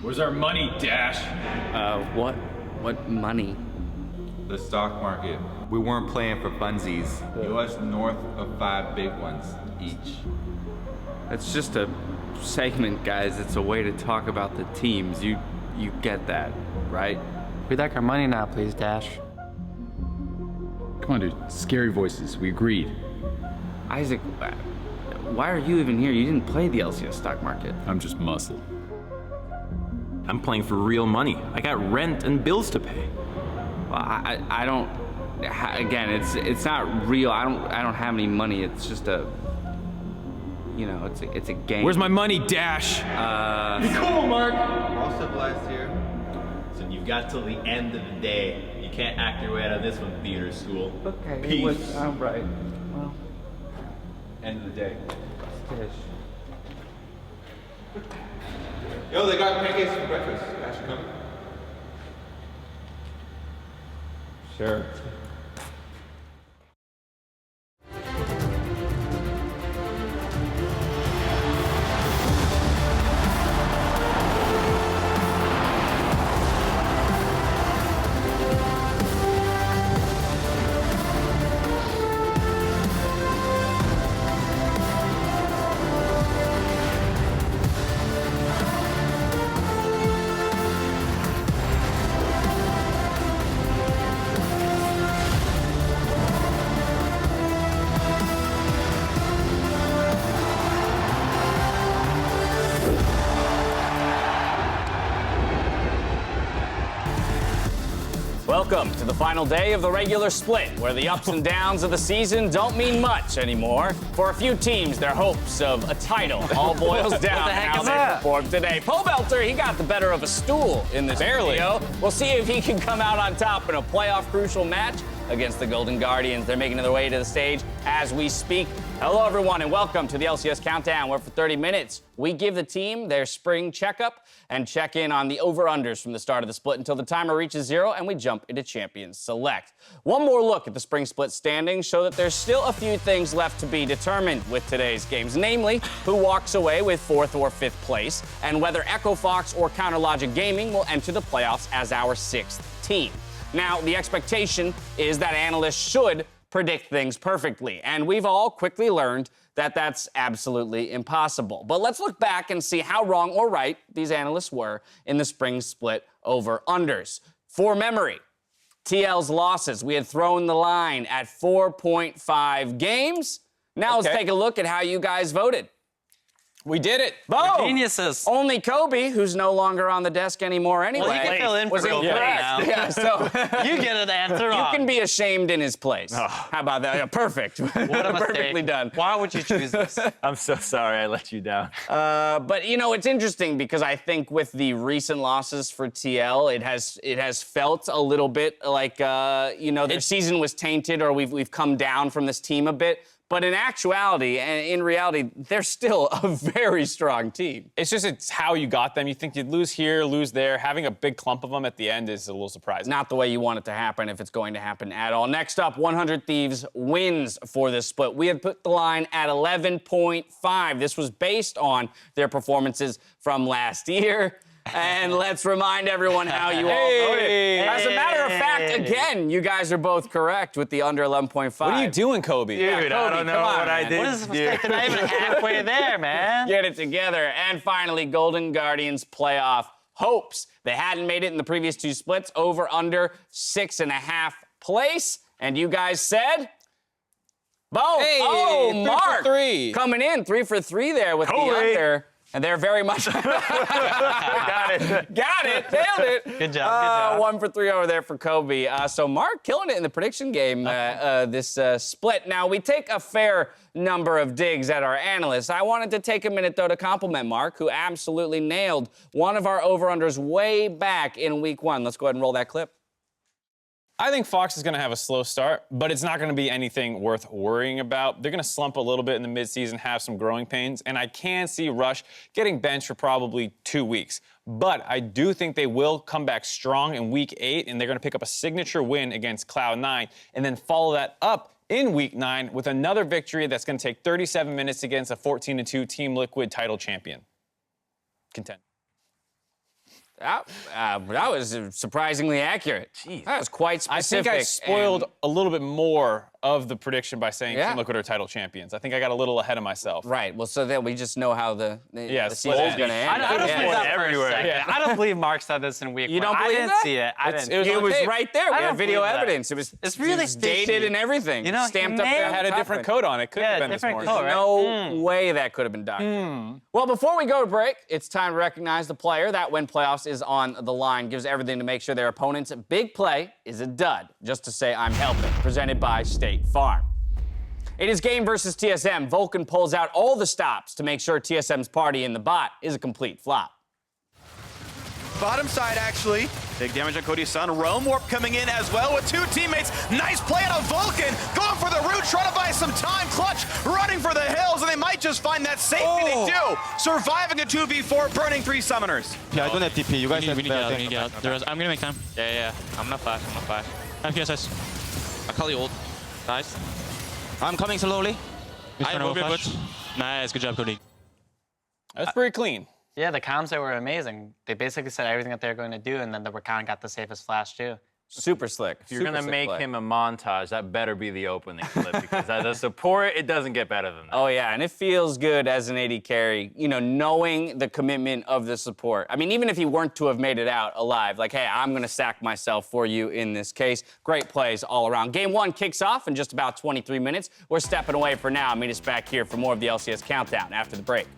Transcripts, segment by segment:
Where's our money, Dash? What money? The stock market. We weren't playing for funsies. US north of 5 big ones each. It's just a segment, guys. It's a way to talk about the teams. You get that, right? We'd like our money now, please, Dash. Come on, dude. Scary voices. We agreed. Isaac, why are you even here? You didn't play the LCS stock market. I'm just muscle. I'm playing for real money. I got rent and bills to pay. Well, I don't. Again, it's not real. I don't have any money. It's just a. You know, it's a game. Where's my money, Dash? Be cool, Mark. Lost of last year. So you've got till the end of the day. You can't act your way out of this one, theater school. Okay. Peace. I'm right. Well, End of the day. fish. Yo, they got pancakes for breakfast. Dash, you coming? Sure. Welcome to the final day of the regular split, where the ups and downs of the season don't mean much anymore. For a few teams, their hopes of a title all boils down to how they performed today. Pobelter, he got the better of a stool in this video. We'll see if he can come out on top in a playoff crucial match against the Golden Guardians. They're making their way to the stage as we speak. Hello, everyone, and welcome to the LCS Countdown, where for 30 minutes, we give the team their spring checkup and check in on the over-unders from the start of the split until the timer reaches 0 and we jump into Champions Select. One more look at the spring split standings show that there's still a few things left to be determined with today's games, namely who walks away with 4th or 5th place and whether Echo Fox or Counter Logic Gaming will enter the playoffs as our 6th team. Now, the expectation is that analysts should predict things perfectly, and we've all quickly learned that that's absolutely impossible. But let's look back and see how wrong or right these analysts were in the spring split over-unders. For memory, TL's losses, we had thrown the line at 4.5 games. Now let's take a look at how you guys voted. We did it. Boom! Geniuses. Only Kobe, who's no longer on the desk anymore anyway, Well, he can fill in was for Kobe incorrect. now. Yeah, so You get an answer you wrong. can be ashamed in his place. How about that? Yeah, perfect. What a mistake. Perfectly done. Why would you choose this? I'm so sorry I let you down. But you know, it's interesting because I think with the recent losses for TL, it has felt a little bit like you know, their season was tainted, or we've come down from this team a bit. But in actuality, and in reality, they're still a very strong team. It's how you got them. You think you'd lose here, lose there. Having a big clump of them at the end is a little surprising. Not the way you want it to happen, if it's going to happen at all. Next up, 100 Thieves wins for this split. We had put the line at 11.5. This was based on their performances from last year. And let's remind everyone how you all voted. As a matter of fact, again, you guys are both correct with the under 11.5. What are you doing, Kobe? Yeah, Kobe, I don't know what I did. What is this mistake? They're not even halfway there, man. Get it together. And finally, Golden Guardians playoff hopes. They hadn't made it in the previous 2 splits, over under 6.5 place. And you guys said? Boom. Hey, oh, 3 Mark. for 3. Coming in 3 for 3 there with the under. And they're very much... Got it. Got it. Nailed it. Good job. Good job. 1 for 3 over there for Kobe. So Mark killing it in the prediction game this split. Now, we take a fair number of digs at our analysts. I wanted to take a minute, though, to compliment Mark, who absolutely nailed one of our over-unders way back in week 1. Let's go ahead and roll that clip. I think Fox is going to have a slow start, but it's not going to be anything worth worrying about. They're going to slump a little bit in the midseason, have some growing pains, and I can see Rush getting benched for probably 2 weeks. But I do think they will come back strong in Week 8, and they're going to pick up a signature win against Cloud9, and then follow that up in Week 9 with another victory that's going to take 37 minutes against a 14-2 Team Liquid title champion. Content. That was surprisingly accurate. Jeez. That was quite specific. I think I spoiled a little bit more of the prediction by saying Yeah. Team Liquid are title champions. I think I got a little ahead of myself. Right. Well, so then we just know how the season's going to end. I don't Yeah. believe that everywhere. for a second. Yeah. I don't believe Mark said this in week You one. don't I believe didn't that? see it. I didn't. It was right there. We I had don't video believe that. evidence. It's really it was dated fishy. and everything. You know, stamped he up there. may Had a different code on it. Could have been this different morning. code, right? No way that could have been done. Well, before we go to break, it's time to recognize the player that, when playoffs is on the line, gives everything to make sure their opponent's big play is a dud. Just to say I'm helping. Presented by State Farm. It is game versus TSM. Vulcan pulls out all the stops to make sure TSM's party in the bot is a complete flop. Bottom side, actually. Big damage on Cody's son. Roam Warp coming in as well with two teammates. Nice play on a Vulcan. Going for the root, trying to buy some time. Clutch running for the hills, and they might just find that safety. They do. Surviving a 2v4, burning 3 summoners. Yeah, I don't have TP. You guys We have need to get out. We need to get out. I'm gonna make time. Yeah. I'm not flash. I have PSS. I call you ult. Nice. I'm coming slowly. I will push. Nice, good job, Cody. That's pretty clean. Yeah, the comms there were amazing. They basically said everything that they were going to do, and then the Rakan got the safest flash too. Super slick. If you're going to make him a montage, that better be the opening clip, because as a support, it doesn't get better than that. Oh, yeah, and it feels good as an AD carry, knowing the commitment of the support. I mean, even if he weren't to have made it out alive, like, hey, I'm going to sack myself for you in this case. Great plays all around. Game 1 kicks off in just about 23 minutes. We're stepping away for now. Meet us back here for more of the LCS Countdown after the break.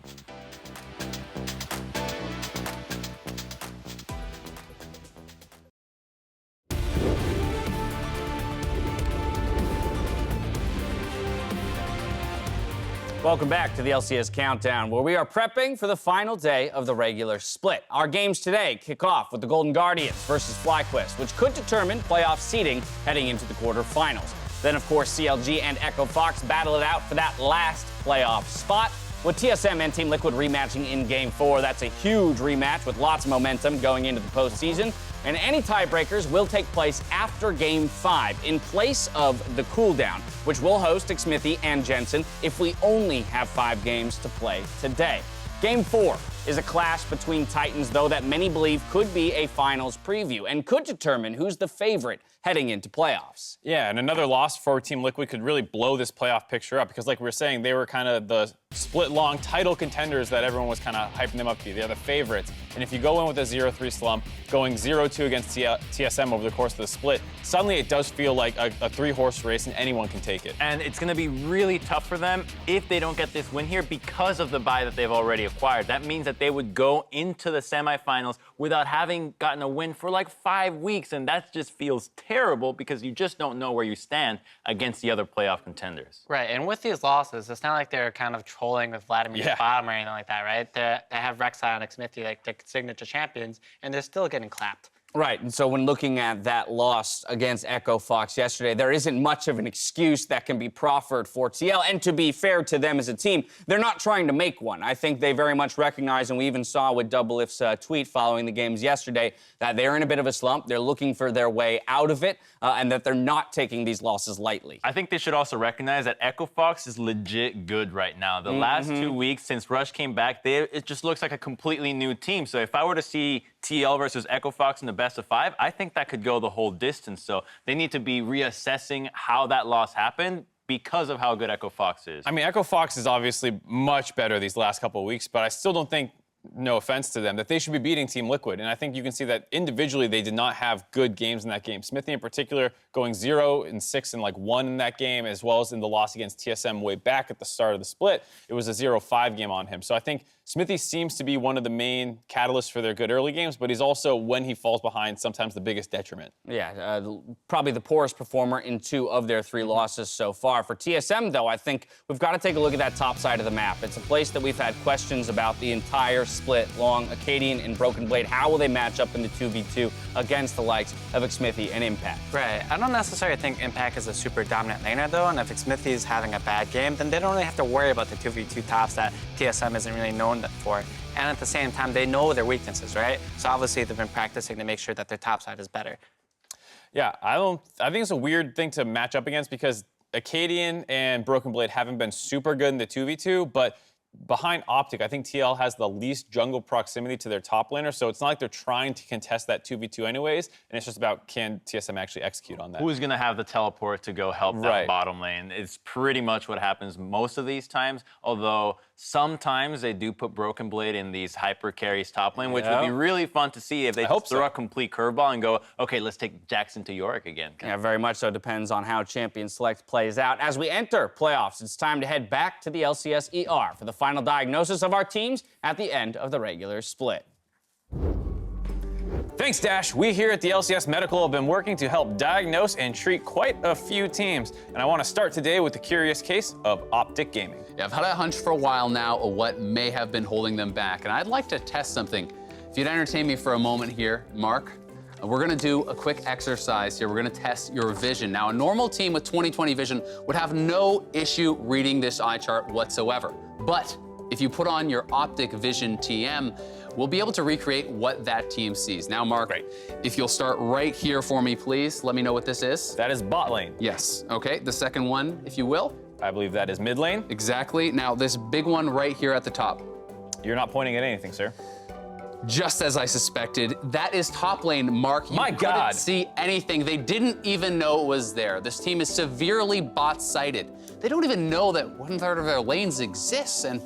Welcome back to the LCS Countdown, where we are prepping for the final day of the regular split. Our games today kick off with the Golden Guardians versus FlyQuest, which could determine playoff seeding heading into the quarterfinals. Then, of course, CLG and Echo Fox battle it out for that last playoff spot, with TSM and Team Liquid rematching in Game 4. That's a huge rematch with lots of momentum going into the postseason. And any tiebreakers will take place after Game 5 in place of the cooldown, which will host Xmithy and Jensen if we only have 5 games to play today. Game 4 is a clash between Titans, though, that many believe could be a finals preview and could determine who's the favorite heading into playoffs. Yeah, and another loss for Team Liquid could really blow this playoff picture up, because like we were saying, they were kind of the split-long title contenders that everyone was kind of hyping them up to be. They're the favorites. And if you go in with a 0-3 slump, going 0-2 against TSM over the course of the split, suddenly it does feel like a 3-horse race and anyone can take it. And it's going to be really tough for them if they don't get this win here because of the bye that they've already acquired. That means that they would go into the semifinals without having gotten a win for like 5 weeks, and that just feels terrible because you just don't know where you stand against the other playoff contenders. Right, and with these losses, it's not like they're kind of trolling with Vladimir's bottom or anything like that, right? They have Rek'Sai and Xmithy, like their signature champions, and they're still getting clapped. Right, and so when looking at that loss against Echo Fox yesterday, there isn't much of an excuse that can be proffered for TL. And to be fair to them as a team, they're not trying to make one. I think they very much recognize, and we even saw with Double If's tweet following the games yesterday, that they're in a bit of a slump. They're looking for their way out of it, and that they're not taking these losses lightly. I think they should also recognize that Echo Fox is legit good right now. The last 2 weeks since Rush came back, it just looks like a completely new team. So if I were to see TL versus Echo Fox in the best of 5, I think that could go the whole distance. So they need to be reassessing how that loss happened because of how good Echo Fox is. I mean, Echo Fox is obviously much better these last couple of weeks, but I still don't think, no offense to them, that they should be beating Team Liquid. And I think you can see that individually they did not have good games in that game. Xmithy in particular going 0-6 and like 1 in that game, as well as in the loss against TSM way back at the start of the split. It was a 0-5 game on him. So I think Xmithy seems to be one of the main catalysts for their good early games, but he's also, when he falls behind, sometimes the biggest detriment. Yeah, probably the poorest performer in 2 of their 3 losses so far. For TSM, though, I think we've got to take a look at that top side of the map. It's a place that we've had questions about the entire split long. Acadian and Broken Blade, how will they match up in the 2v2 against the likes of Xmithy and Impact? Right. I don't necessarily think Impact is a super dominant laner, though, and if Xmithy is having a bad game, then they don't really have to worry about the 2v2 tops that TSM isn't really known for. And at the same time, they know their weaknesses, right? So obviously they've been practicing to make sure that their top side is better. Yeah, I think it's a weird thing to match up against, because Acadian and Broken Blade haven't been super good in the 2v2, but behind Optic, I think TL has the least jungle proximity to their top laner, so it's not like they're trying to contest that 2v2 anyways, and it's just about can TSM actually execute on that. Who's going to have the teleport to go help that bottom lane? It's pretty much what happens most of these times, although sometimes they do put Broken Blade in these hyper carries top lane, which would be really fun to see if they just throw a complete curveball and go, okay, let's take Jackson to Yorick again. Yeah, very much so. Depends on how Champion Select plays out. As we enter playoffs, it's time to head back to the LCS ER for the final diagnosis of our teams at the end of the regular split. Thanks, Dash. We here at the LCS Medical have been working to help diagnose and treat quite a few teams. And I want to start today with the curious case of Optic Gaming. Yeah, I've had a hunch for a while now of what may have been holding them back, and I'd like to test something. If you'd entertain me for a moment here, Mark, we're gonna do a quick exercise here. We're gonna test your vision. Now, a normal team with 20/20 vision would have no issue reading this eye chart whatsoever. But if you put on your Optic Vision TM, we'll be able to recreate what that team sees. Now, Mark, if you'll start right here for me, please. Let me know what this is. That is bot lane. Yes, okay. The second one, if you will. I believe that is mid lane. Exactly. Now, this big one right here at the top. You're not pointing at anything, sir. Just as I suspected, that is top lane, Mark. You couldn't see anything. They didn't even know it was there. This team is severely bot-sighted. They don't even know that 1/3 of their lanes exists. And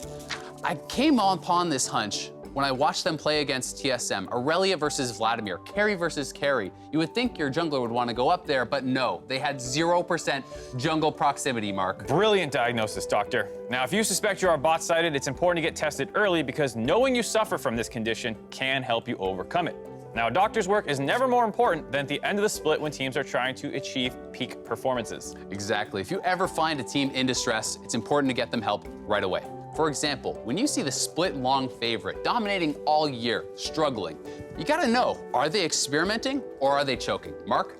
I came upon this hunch when I watched them play against TSM, Aurelia versus Vladimir, carry versus carry. You would think your jungler would want to go up there, but no, they had 0% jungle proximity, Mark. Brilliant diagnosis, Doctor. Now, if you suspect you are bot-sighted, it's important to get tested early because knowing you suffer from this condition can help you overcome it. Now, a doctor's work is never more important than at the end of the split when teams are trying to achieve peak performances. Exactly. If you ever find a team in distress, it's important to get them help right away. For example, when you see the split long favorite dominating all year, struggling, you gotta know, are they experimenting or are they choking? Mark,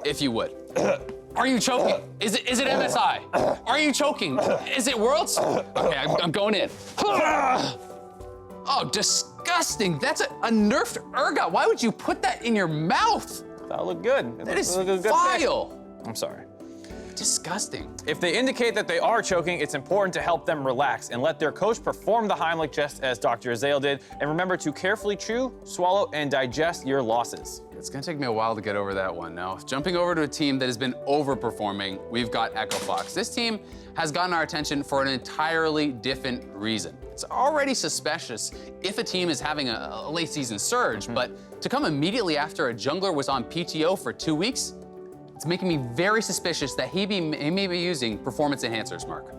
if you would. Are you choking? Is it MSI? Are you choking? Is it Worlds? Okay, I'm going in. Oh, disgusting. That's a nerfed Urgot. Why would you put that in your mouth? That'll look good. That is vile. I'm sorry. Disgusting. If they indicate that they are choking, it's important to help them relax and let their coach perform the Heimlich just as Dr. Azael did. And remember to carefully chew, swallow, and digest your losses. It's gonna take me a while to get over that one. Now, jumping over to a team that has been overperforming, we've got Echo Fox. This team has gotten our attention for an entirely different reason. It's already suspicious if a team is having a late season surge, but to come immediately after a jungler was on PTO for 2 weeks, it's making me very suspicious that he may be using performance enhancers, Mark.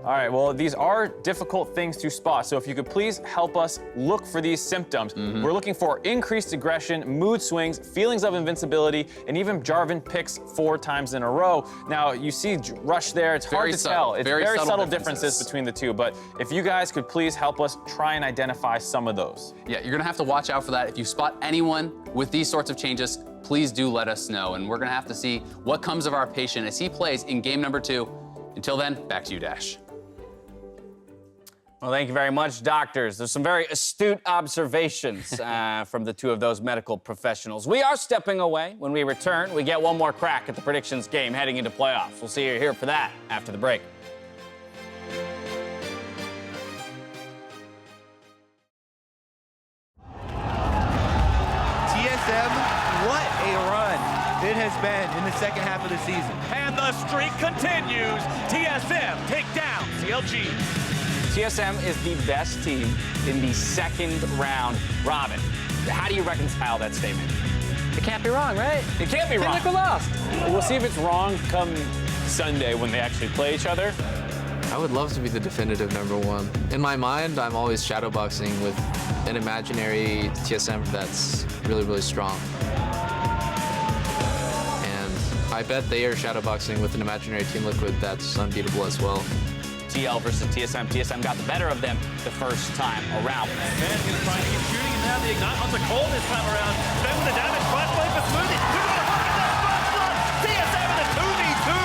All right, well, these are difficult things to spot, so if you could please help us look for these symptoms. We're looking for increased aggression, mood swings, feelings of invincibility, and even Jarvan picks 4 times in a row. Now, you see Rush there. It's hard to tell. It's very subtle differences between the two, but if you guys could please help us try and identify some of those. Yeah, you're gonna have to watch out for that. If you spot anyone with these sorts of changes, please do let us know, and we're gonna have to see what comes of our patient as he plays in game number 2. Until then, back to you, Dash. Well, thank you very much, doctors. There's some very astute observations from the two of those medical professionals. We are stepping away. When we return, we get one more crack at the predictions game heading into playoffs. We'll see you here for that after the break. TSM, what a run it has been in the second half of the season. And the streak continues. TSM take down CLG. TSM is the best team in the second round robin. How do you reconcile that statement? It can't be wrong, right? It can't be wrong. Look, we lost. We'll see if it's wrong come Sunday when they actually play each other. I would love to be the definitive #1. In my mind, I'm always shadowboxing with an imaginary TSM that's really, really strong. And I bet they are shadowboxing with an imaginary Team Liquid that's unbeatable as well. TL versus TSM. TSM got the better of them the first time around. Man's gonna try and keep shooting, and now the Ignite onto Cole this time around. Then with the damage, flash play for Smoothie. Look at the hook in that first blood. TSM in the 2v2.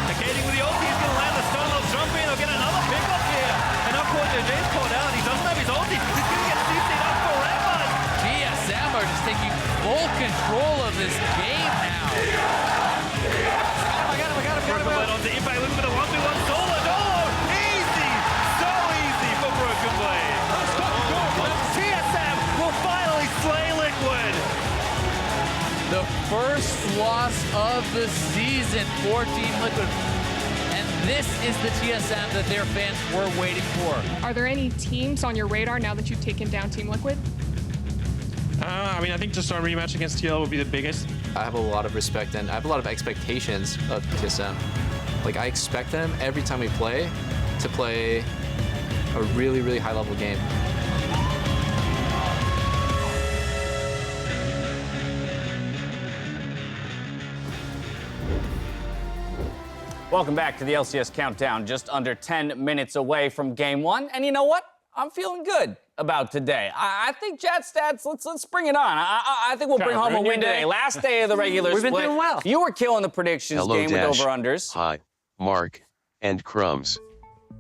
Negating with the ulti, he's gonna land the stun, they'll jump in, they'll get another pickup here. And of course, James called out, he doesn't have his ulti. He's gonna get CC'd up forever. TSM are just taking full control of this game now. I got him. Onto Impact, looking for the 1v1 solo. Easy! So easy! loss of the season for Team Liquid. And this is the TSM that their fans were waiting for. Are there any teams on your radar now that you've taken down Team Liquid? I mean, I think just our rematch against TL would be the biggest. I have a lot of respect and I have a lot of expectations of TSM. Like, I expect them every time we play to play a really, really high-level game. Welcome back to the LCS Countdown, just under 10 minutes away from Game 1. And you know what? I'm feeling good about today. I think JotStats, let's bring it on. I think we'll bring home a win today. Last day of the regular We've split. been doing well. You were killing the predictions game with over-unders. Hi, Mark and Crumbs.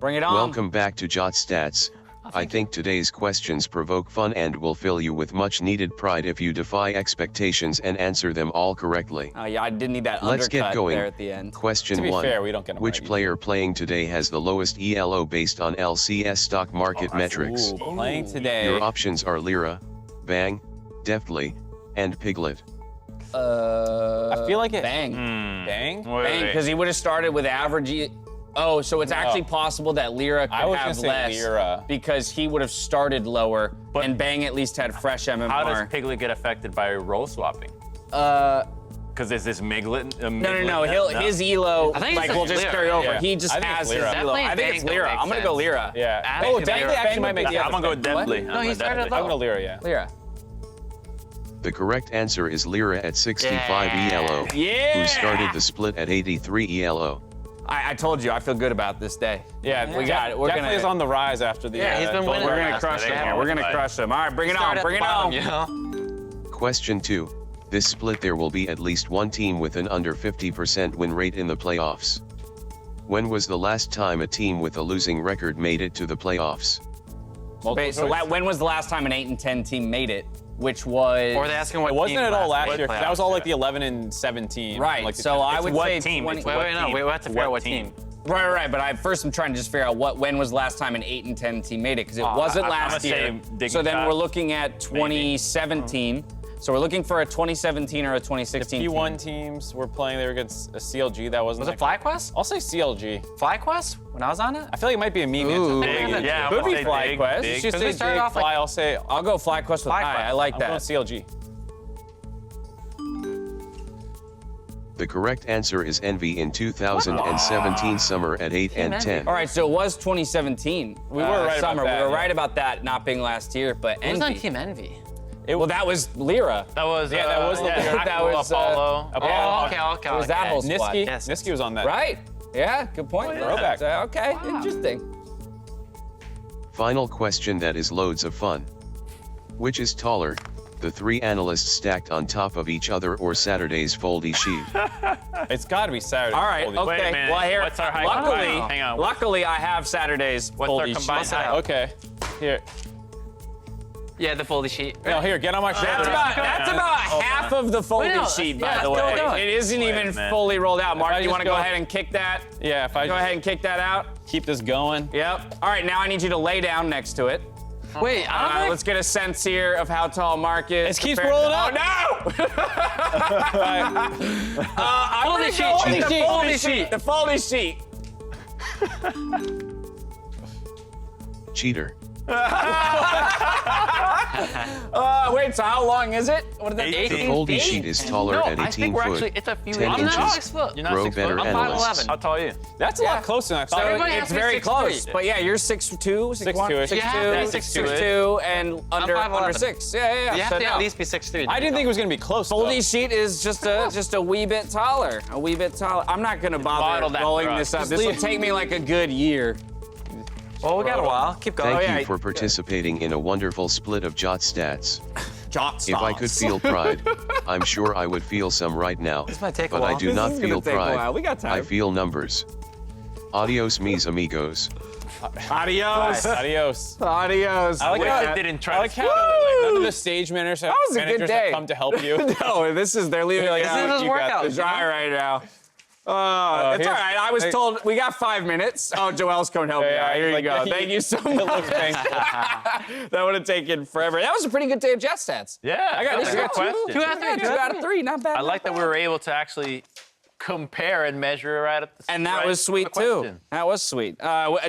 Bring it on. Welcome back to JotStats. I think today's questions provoke fun and will fill you with much needed pride if you defy expectations and answer them all correctly. Oh yeah, I didn't need that Let's undercut get going. there at the end. Question To be 1. fair, we don't get 'em Which right player playing today has the lowest ELO based on LCS stock market metrics? Ooh, playing today. Your options are Lyra, Bang, Deftly, and Piglet. I feel like it. Bang. Bang? Bang, because he would have started with average. Oh, so it's actually possible that Lyra could I was have gonna say less Lyra. because he would have started lower, and Bang at least had fresh MMR. How does Piglet get affected by role swapping? Because there's this Miglet. No. His elo, I think like, it's will just Lyra. carry over. Yeah. He just I think has it's his Lyra. elo. Definitely I think it's Bang Lyra. makes I'm gonna go sense. Lyra. Yeah. Oh, Definitely actually might make the I'm gonna go Deftly. No, he started I'm low. gonna Lyra, yeah. Lyra. The correct answer is Lyra at 65 ELO, Yeah. who started the split at 83 ELO. I told you, I feel good about this day. Yeah, we got it. We're definitely gonna. is on the rise after the. Yeah, he's been winning. We're gonna Last crush today. him. here. We're gonna crush him. All right, bring it on. Bring it on. You know? Question 2. This split there will be at least one team with an under 50% win rate in the playoffs. When was the last time a team with a losing record made it to the playoffs? When was the last time an 8 and 10 team made it? Which was. Or are they asking what Wasn't team it all last made year? 'Cause that was playoffs? all like the 11 and 17. Right. Like the So I would what say team? 20 It's Wait, what no. team? We have to figure out what team. Right. But first I'm trying to just figure out when was the last time an 8 and 10 team made it, because it wasn't I'm last gonna year. say Digging So then Shot. we're looking at 2017. So we're looking for a 2017 or a 2016 The team. P1 teams were playing. They were against a CLG. That wasn't. Was it FlyQuest? I'll say CLG. FlyQuest? When I was on it? I feel like it might be a meme. Ooh. answer. Yeah, Could I'm be gonna say Dig, FlyQuest. Dig. It's just 'Cause we a started Dig, off like- Fly. I'll say. I'll go FlyQuest with I like I'm that. going CLG. The correct answer is Envy in 2017 summer at 8 and 10. All right, so it was 2017. We were right about summer. that, We were yeah. right about that not being last year, but Who was on Envy. Team Envy? Well, that was Lyra. That was that was that was Apollo. Oh, okay. It was that whole squad. Niski. Yes. Niski was on that. Right. Yeah, good point. Throwback. Okay, interesting. Final question that is loads of fun. Which is taller, the three analysts stacked on top of each other or Saturday's foldy sheet? It's got to be Saturday. All right, Holy- Wait a okay. minute. Well, here, What's our height? Hang on. luckily, I have Saturday's What's our foldy combined sheet. height? Okay. Here. Yeah, the foldy sheet. No, here. Get on my shoulder. That's about half of the foldy Wait, no, sheet, yeah, by the let's way. go. It isn't Wait a even minute. fully rolled out. Mark, I you just want to go go- ahead and kick that? Yeah. If I Go ahead and kick that out. keep this going. Yep. All right, now I need you to lay down next to it. Wait, I don't think... Let's get a sense here of how tall Mark is. It keeps compared- rolling up. Oh, no! I'm gonna sheet, go with cheat. the foldy sheet. The foldy sheet. Cheater. Wait, so how long is it? What is that? 18 The foldy feet? sheet is taller No, at I 18 think we're foot, actually... It's a few 10 I'm inches. not 6 foot. You're not Grow 6 better foot? I'm analysts. 5'11". How tall are you? That's a lot closer than I thought. So Everybody has it's to be very 6'3". close. But yeah, you're 6'2", 6'2". 6'1", Yeah, 6'2", and under 5'11". 6. Yeah. You have So to no. at least be 6'3". I didn't think it was gonna be close. Foldy sheet is just a wee bit taller. A wee bit taller. I'm not gonna bother Bottle that rolling truck. this up. Just This will leave- take me like a good year. Well, we got a while. Keep going. Thank you for participating in a wonderful split of JotStats. JotStats. If I could feel pride, I'm sure I would feel some right now. This might take a but while. I do This not is gonna feel take a while. pride. We got time. I feel numbers. Adios, mis amigos. Adios. Adios. Adios. I like Wait, how I didn't try I like to- how none of the stage managers have, That was a good day. have come to help you. No, they're leaving like, This is his you got workout. this. dry right now. It's all right. I was told we got 5 minutes. Oh, Joel's coming to help me out. Here you go. Thank you so much. That would have taken forever. That was a pretty good day of JotStats. Yeah, I got, that's a good question. 2 out of 3. Not bad. I like that we were able to actually compare and measure right at the And that was sweet, too. That was sweet.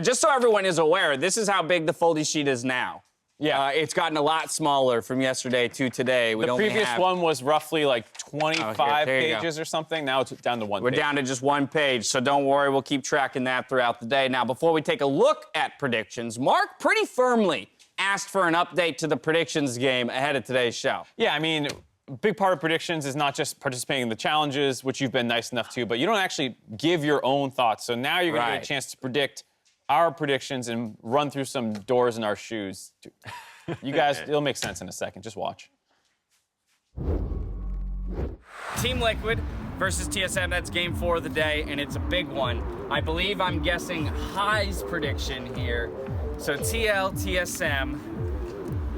Just so everyone is aware, this is how big the foldy sheet is now. Yeah. It's gotten a lot smaller from yesterday to today. The previous one was roughly like 25 here pages or something. Now it's down to 1 page. We're down to just 1 page, so don't worry. We'll keep tracking that throughout the day. Now, before we take a look at predictions, Mark pretty firmly asked for an update to the predictions game ahead of today's show. Yeah, I mean, a big part of predictions is not just participating in the challenges, which you've been nice enough to, but you don't actually give your own thoughts. So now you're going to get a chance to predict our predictions and run through some doors in our shoes. You guys, it'll make sense in a second. Just watch. Team Liquid versus TSM. That's game 4 of the day, and it's a big one. I believe I'm guessing High's prediction here. So TL, TSM.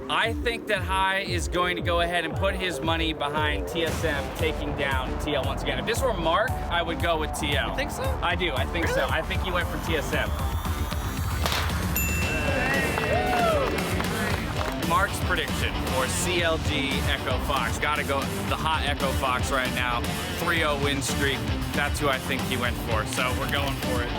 I think that High is going to go ahead and put his money behind TSM taking down TL once again. If this were Mark, I would go with TL. You think so? I do. I think so. I think he went for TSM. Mark's prediction for CLG Echo Fox. Gotta go the hot Echo Fox right now. 3-0 win streak. That's who I think he went for, so we're going for it.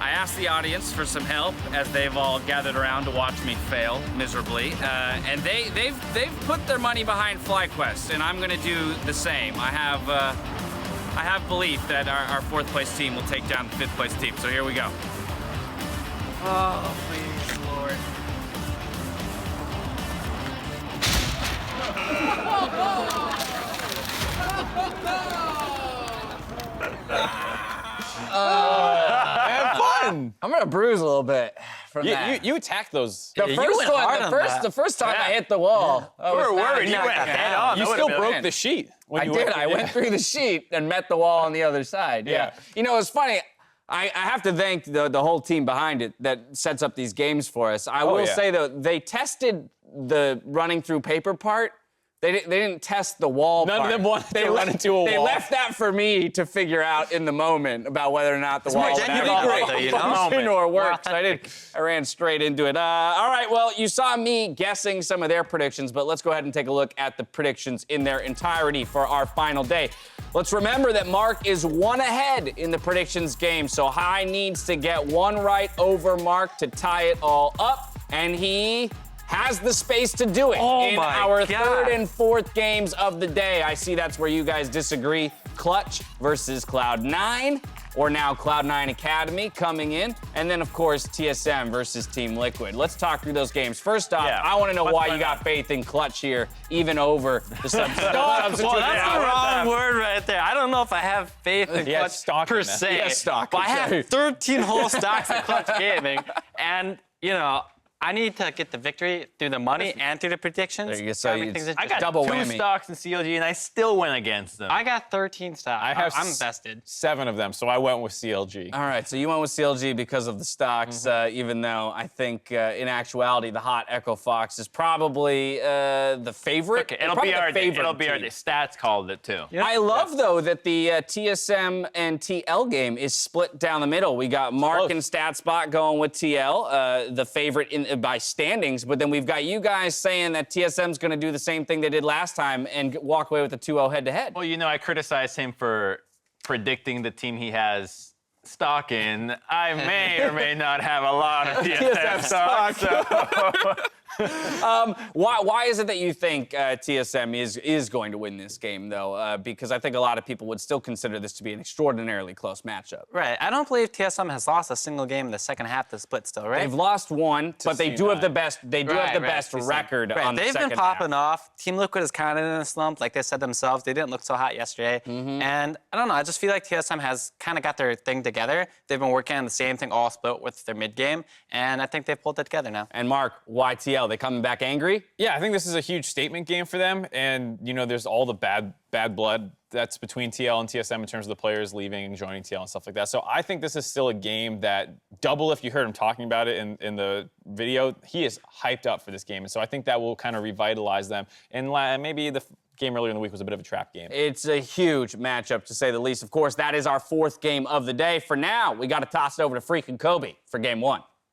I asked the audience for some help as they've all gathered around to watch me fail miserably, and they've put their money behind FlyQuest, and I'm gonna do the same. I have belief that our 4th place team will take down the 5th place team. So here we go. Oh, please, Lord. Have fun. I'm gonna bruise a little bit from that. You attacked those. The first time I hit the wall. We were worried. You went head on. You still broke the sheet. I did. I went through the sheet and met the wall on the other side. Yeah. You know, it's funny. I have to thank the whole team behind it that sets up these games for us. I will say, though, they tested the running through paper part. They didn't test the wall part. None of them wanted to run into a wall. They left that for me to figure out in the moment about whether or not the wall would function or work. So I ran straight into it. All right, well, you saw me guessing some of their predictions, but let's go ahead and take a look at the predictions in their entirety for our final day. Let's remember that Mark is 1 ahead in the predictions game, so High needs to get 1 right over Mark to tie it all up, and he has the space to do it in our 3rd and 4th games of the day. I see that's where you guys disagree. Clutch versus Cloud9, or now Cloud9 Academy coming in, and then, of course, TSM versus Team Liquid. Let's talk through those games. First off, I want to know why you got faith in Clutch here, even over the substitute. Well, that's the wrong word right there. I don't know if I have faith in Clutch per se, but I have 13 whole stocks in Clutch Gaming, and, you know, I need to get the victory through the money and through the predictions. There you go. So I got double 2 whammy. stocks in CLG, and I still went against them. I got 13 stocks. I'm invested. 7 of them, so I went with CLG. All right, so you went with CLG because of the stocks, even though I think in actuality the hot Echo Fox is probably the favorite. Okay, it'll be our stats called it too. I love though that the TSM and TL game is split down the middle. We got Mark and StatSpot going with TL, the favorite by standings, but then we've got you guys saying that TSM's going to do the same thing they did last time and walk away with a 2-0 head-to-head. Well, you know, I criticized him for predicting the team he has stock in. I may or may not have a lot of TSM stock. Why is it that you think TSM is going to win this game, though? Because I think a lot of people would still consider this to be an extraordinarily close matchup. Right. I don't believe TSM has lost a single game in the second half of the split still, right? They've lost 1, but they do have the best. They do have the best record on the second half. They've been popping off. Team Liquid is kind of in a slump, like they said themselves. They didn't look so hot yesterday, and I don't know. I just feel like TSM has kind of got their thing together. They've been working on the same thing all split with their mid game, and I think they've pulled it together now. And Mark, why TL? They coming back angry? Yeah, I think this is a huge statement game for them, and you know, there's all the bad blood that's between TL and TSM in terms of the players leaving and joining TL and stuff like that. So I think this is still a game that Double, if you heard him talking about it in the video, he is hyped up for this game, and so I think that will kind of revitalize them and maybe game earlier in the week was a bit of a trap game. It's a huge matchup, to say the least. Of course, that is our 4th game of the day. For now, we got to toss it over to Freak and Kobe for game 1.